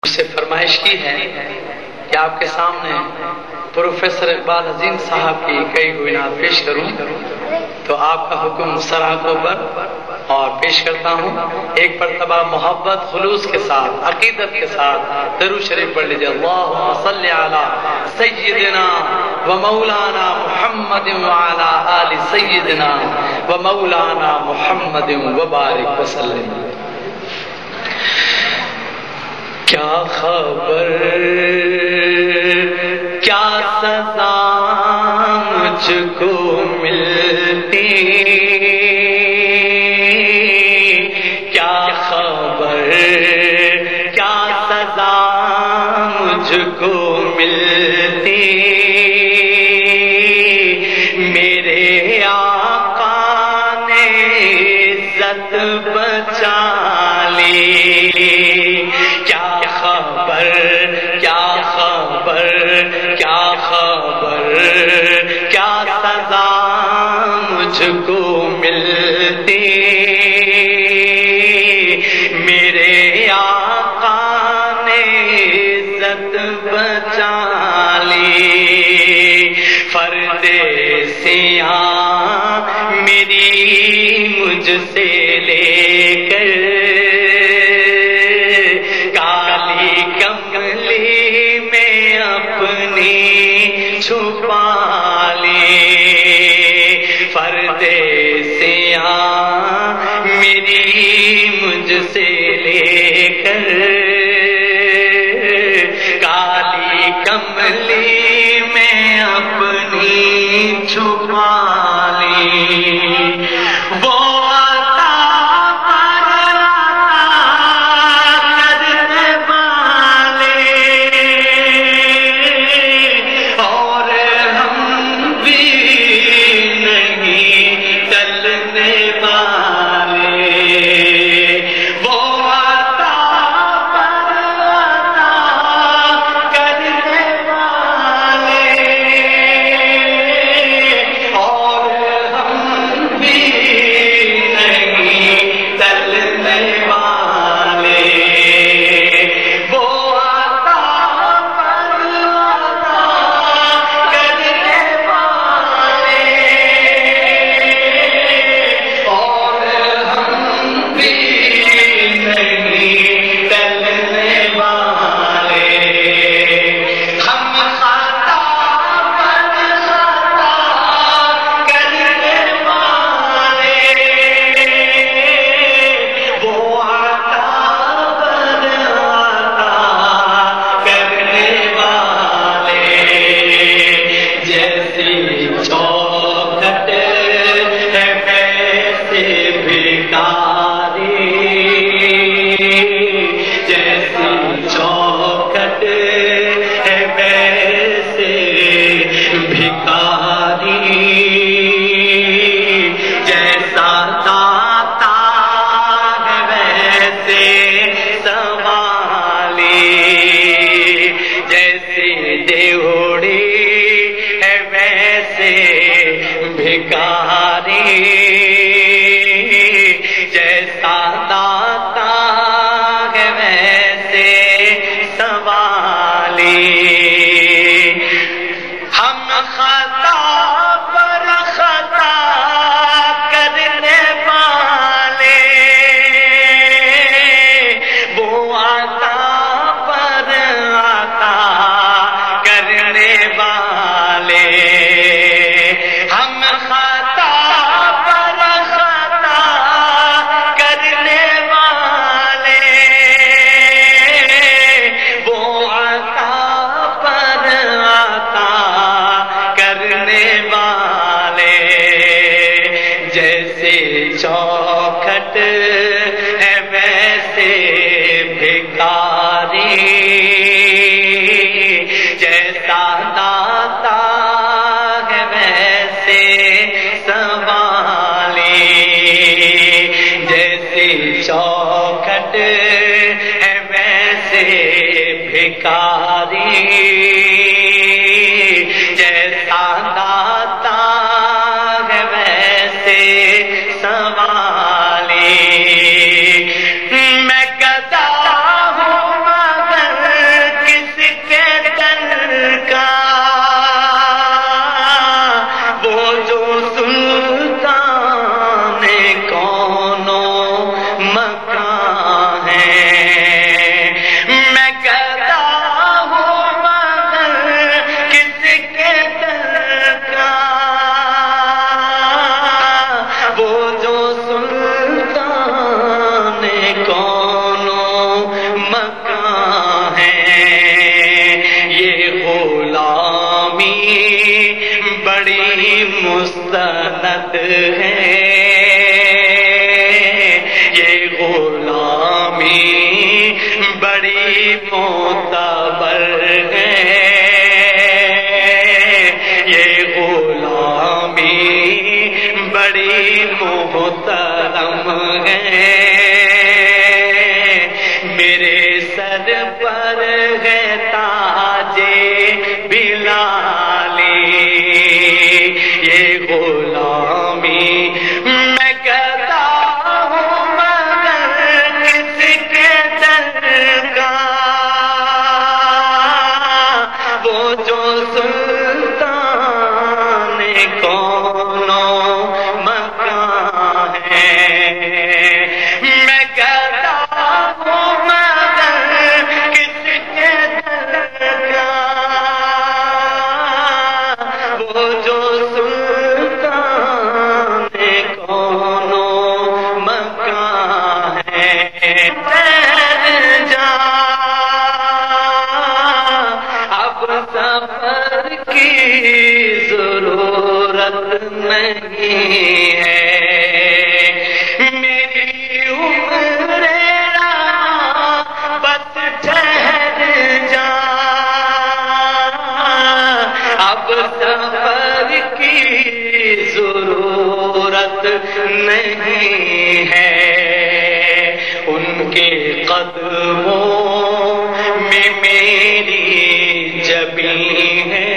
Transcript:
سے فرمائش کی ہے کہ آپ کے سامنے پروفیسر اقبال عظیم صاحب کی کئی ہوئی نعت پیش کروں، تو آپ کا حکم سراغوں پر اور پیش کرتا ہوں۔ ایک مرتبہ محبت خلوص کے ساتھ عقیدت کے ساتھ درود شریف پڑھ لیجیے۔ اللہم صلی علی سیدنا و مولانا محمد وعلی آل سیدنا و مولانا محمد وبارک وسلم۔ کیا خبر کیا سزا مجھ کو ملتی، کیا خبر کیا سزا مجھ کو ملتی، میرے آقا نے عزت بچا لی، کیا خبر کیا خبر کیا خبر کیا سزا مجھ کو ملتی، میرے آقا نے عزت بچا لی، پردیسیاں میری مجھ سے لے کر کالی کملی میں اپنی چھپا لی، پردیسیاں میری مجھ سے لے کر کالی کملی میں اپنی چھپا لی، وہ چوکھٹ ہے ویسے بھکاری، جیسا داتا ہے ویسے سوالی، جیسی چوکھٹ ہے ویسے بھکاری، جیسا داتا ہے ویسے سوالی، میں گدا ہوں مگر مستند ہے، یہ غلامی بڑی معتبر ہے، یہ غلامی بڑی محترم ہے، میرے سر پر ہے تاج بلالی، یہ غلامی میں کرتا ہوں مگر کس کے در کا، وہ جو سلطان کونوں مکان ہے، میں کرتا ہوں مگر کس کے در کا، وہ جو سلطان کونوں مکان ہے، جا اب سفر کی ضرورت نہیں ہے، میری عمر بس ٹھہر جا، اب سفر کی ضرورت نہیں ہے، ان کے قدموں میں میری جبیں ہے،